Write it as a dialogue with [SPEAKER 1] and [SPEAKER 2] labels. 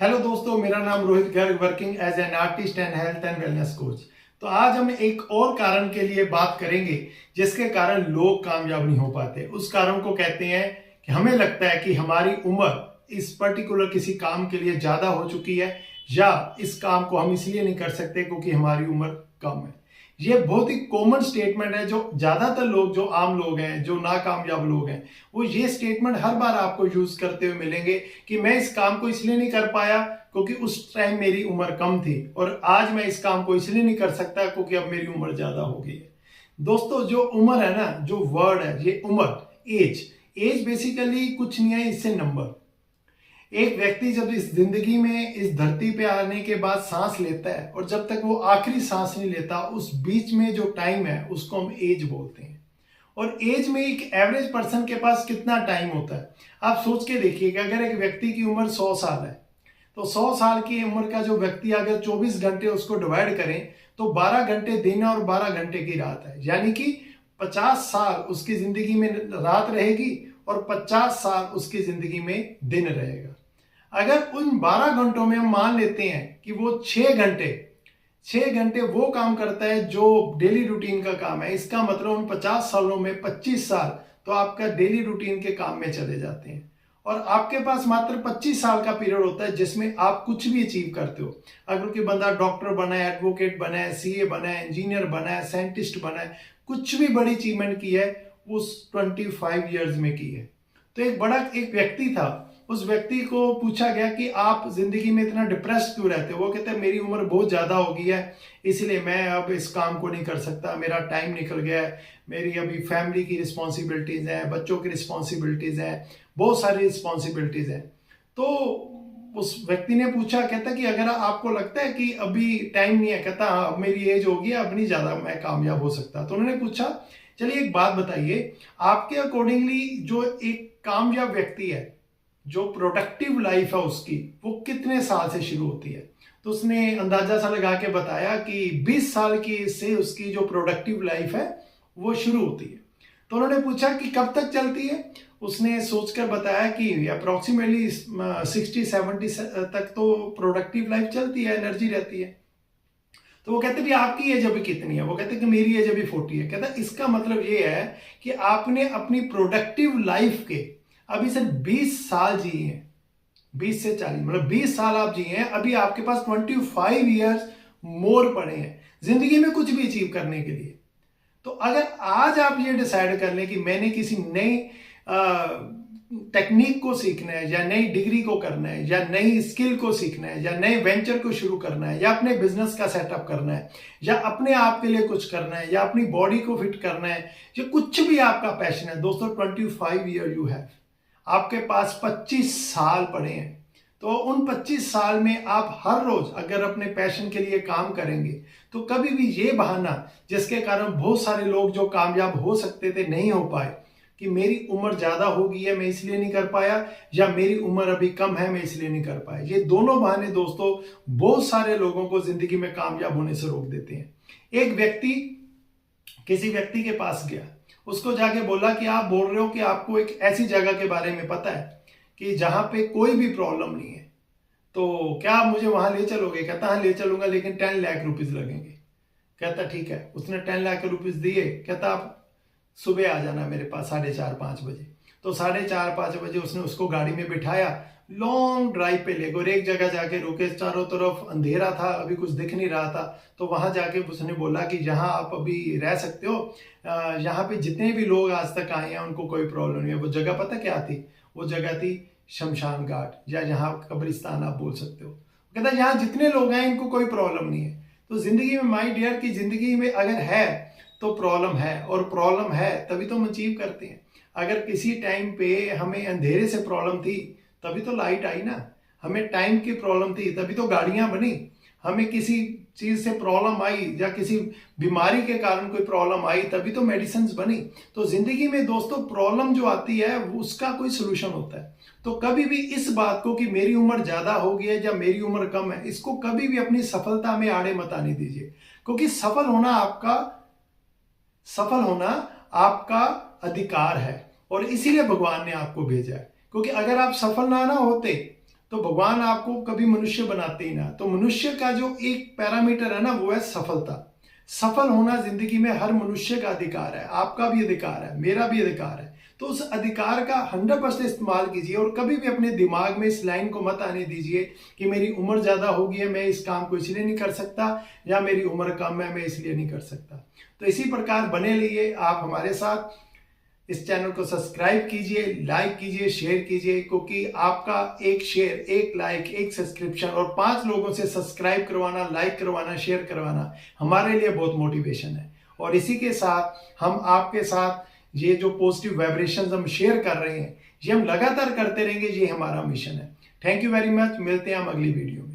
[SPEAKER 1] Hello दोस्तों, मेरा नाम Rohit Garg, working as an artist and health and wellness coach. तो आज हम एक और कारण के लिए बात करेंगे जिसके कारण लोग कामयाब नहीं हो पाते। उस कारण को कहते हैं कि हमें लगता है कि हमारी उम्र इस पर्टिकुलर किसी काम के लिए ज्यादा हो चुकी है, या इस काम को हम इसलिए नहीं कर सकते क्योंकि हमारी उम्र कम है। ये बहुत ही कॉमन स्टेटमेंट है जो ज्यादातर लोग, जो आम लोग हैं, जो नाकामयाब लोग हैं, वो ये स्टेटमेंट हर बार आपको यूज करते हुए मिलेंगे कि मैं इस काम को इसलिए नहीं कर पाया क्योंकि उस टाइम मेरी उम्र कम थी, और आज मैं इस काम को इसलिए नहीं कर सकता क्योंकि अब मेरी उम्र ज्यादा हो गई है। दोस्तों, जो उम्र है ना, जो वर्ड है ये उम्र, एज, एज बेसिकली कुछ नहीं है, इससे नंबर। एक व्यक्ति जब इस जिंदगी में, इस धरती पे आने के बाद सांस लेता है, और जब तक वो आखिरी सांस नहीं लेता, उस बीच में जो टाइम है उसको हम एज बोलते हैं। और एज में एक एवरेज पर्सन के पास कितना टाइम होता है, आप सोच के देखिए कि अगर एक व्यक्ति की उम्र 100 साल है, तो 100 साल की उम्र का जो व्यक्ति अगर 24 घंटे उसको डिवाइड करें तो 12 घंटे दिन और 12 घंटे की रात है। यानी कि 50 साल उसकी जिंदगी में रात रहेगी और 50 साल उसकी जिंदगी में दिन रहेगा। अगर उन 12 घंटों में हम मान लेते हैं कि वो 6 घंटे वो काम करता है जो डेली रूटीन का काम है, इसका मतलब उन 50 सालों में 25 साल तो आपका डेली रूटीन के काम में चले जाते हैं। और आपके पास मात्र 25 साल का पीरियड होता है जिसमें आप कुछ भी अचीव करते हो। अगर कोई बंदा डॉक्टर बना है, एडवोकेट बना है, सीए बना है, इंजीनियर बना है, साइंटिस्ट बना है, कुछ भी बड़ी अचीवमेंट की है, उस 25 ईयर्स में की है। तो एक व्यक्ति था, उस व्यक्ति को पूछा गया कि आप जिंदगी में इतना डिप्रेस क्यों रहते हो। वो कहते हैं मेरी उम्र बहुत ज्यादा हो गई है, इसलिए मैं अब इस काम को नहीं कर सकता, मेरा टाइम निकल गया है, मेरी अभी फैमिली की रिस्पॉन्सिबिलिटीज हैं, बच्चों की रिस्पॉन्सिबिलिटीज हैं, बहुत सारी रिस्पॉन्सिबिलिटीज हैं। तो उस व्यक्ति ने पूछा, कहता कि अगर आपको लगता है कि अभी टाइम नहीं है, कहता हाँ अब मेरी एज होगी, अब नहीं ज्यादा मैं कामयाब हो सकता। तो उन्होंने पूछा, चलिए एक बात बताइए, आपके अकॉर्डिंगली जो एक कामयाब व्यक्ति है, जो प्रोडक्टिव लाइफ है उसकी, वो कितने साल से शुरू होती है। तो उसने अंदाजा सा लगा के बताया कि 20 साल की से उसकी जो प्रोडक्टिव लाइफ है वो शुरू होती है। तो उन्होंने पूछा कि कब तक चलती है। उसने सोचकर बताया कि अप्रोक्सीमेटली 60-70 तक तो प्रोडक्टिव लाइफ चलती है, एनर्जी रहती है। तो वो कहते भी आपकी एज अभी कितनी है। वो कहते कि मेरी एज अभी 40 है। कहता इसका मतलब ये है कि आपने अपनी प्रोडक्टिव लाइफ के अभी सिर्फ 20 साल जिए हैं, 20 से 40, मतलब 20 साल आप जिए हैं। अभी आपके पास 25 ईयर्स मोर पड़े हैं जिंदगी में कुछ भी अचीव करने के लिए। तो अगर आज आप ये डिसाइड कर लें कि मैंने किसी नई टेक्निक को सीखना है, या नई डिग्री को करना है, या नई स्किल को सीखना है, या नए वेंचर को शुरू करना है, या अपने बिजनेस का सेटअप करना है, या अपने आप के लिए कुछ करना है, या अपनी बॉडी को फिट करना है, या कुछ भी आपका पैशन है, दोस्तों 25 ईयर यू हैव, आपके पास 25 साल पड़े हैं। तो उन 25 साल में आप हर रोज अगर अपने पैशन के लिए काम करेंगे तो कभी भी ये बहाना जिसके कारण बहुत सारे लोग जो कामयाब हो सकते थे नहीं हो पाए, कि मेरी उम्र ज्यादा हो गई है मैं इसलिए नहीं कर पाया, या मेरी उम्र अभी कम है मैं इसलिए नहीं कर पाया, ये दोनों बहाने दोस्तों बहुत सारे लोगों को जिंदगी में कामयाब होने से रोक देते हैं। एक व्यक्ति किसी व्यक्ति के पास गया, उसको जाके बोला कि आप बोल रहे हो कि आपको एक ऐसी जगह के बारे में पता है कि जहां पे कोई भी प्रॉब्लम नहीं है, तो क्या आप मुझे वहां ले चलोगे। कहता हाँ ले चलूंगा, लेकिन 10 लाख रुपीज लगेंगे। कहता ठीक है। उसने 10 लाख रुपीज दिए। कहता आप सुबह आ जाना मेरे पास 4:30-5 बजे। तो 4:30-5 बजे उसने उसको गाड़ी में बिठाया, लॉन्ग ड्राइव पे ले गए, और एक जगह जाके रुके, चारों तरफ अंधेरा था, अभी कुछ दिख नहीं रहा था। तो वहां जाके उसने बोला कि जहां आप अभी रह सकते हो, यहाँ पे जितने भी लोग आज तक आए हैं उनको कोई प्रॉब्लम नहीं है। वो जगह पता क्या थी? वो जगह थी शमशान घाट, या यहाँ कब्रिस्तान आप बोल सकते हो। कहता यहाँ जितने लोग हैं इनको कोई प्रॉब्लम नहीं है। तो जिंदगी में माय डियर की जिंदगी में अगर है तो प्रॉब्लम है, और प्रॉब्लम है तभी तो हम अचीव करते हैं। अगर किसी टाइम पे हमें अंधेरे से प्रॉब्लम थी तभी तो लाइट आई ना, हमें टाइम की प्रॉब्लम थी तभी तो गाड़ियां बनी, हमें किसी चीज से प्रॉब्लम आई या किसी बीमारी के कारण कोई प्रॉब्लम आई तभी तो मेडिसिन बनी। तो जिंदगी में दोस्तों प्रॉब्लम जो आती है उसका कोई सोल्यूशन होता है। तो कभी भी इस बात को कि मेरी उम्र ज्यादा हो गई है या मेरी उम्र कम है, इसको कभी भी अपनी सफलता में आड़े मत आने दीजिए, क्योंकि सफल होना आपका अधिकार है, और इसीलिए भगवान ने आपको भेजा है। क्योंकि अगर आप सफल ना होते तो भगवान आपको कभी मनुष्य बनाते ही ना। तो मनुष्य का जो एक पैरामीटर है ना, वो है सफलता। सफल होना जिंदगी में हर मनुष्य का अधिकार है, आपका भी अधिकार है, मेरा भी अधिकार है। तो उस अधिकार का 100% इस्तेमाल कीजिए और कभी भी अपने दिमाग में इस लाइन को मत आने दीजिए कि मेरी उम्र ज्यादा हो गई है, मैं इस काम को इसलिए नहीं कर सकता, या मेरी उम्र कम है, मैं इसलिए नहीं कर सकता। तो इसी प्रकार बने रहिए आप हमारे साथ। इस चैनल को सब्सक्राइब कीजिए, लाइक कीजिए, शेयर कीजिए, क्योंकि आपका एक शेयर, एक लाइक, एक सब्सक्रिप्शन और 5 लोगों से सब्सक्राइब करवाना, लाइक करवाना, शेयर करवाना हमारे लिए बहुत मोटिवेशन है। और इसी के साथ हम आपके साथ ये जो पॉजिटिव वाइब्रेशंस हम शेयर कर रहे हैं, ये हम लगातार करते रहेंगे, ये हमारा मिशन है। Thank you very much. मिलते हैं हम अगली वीडियो में।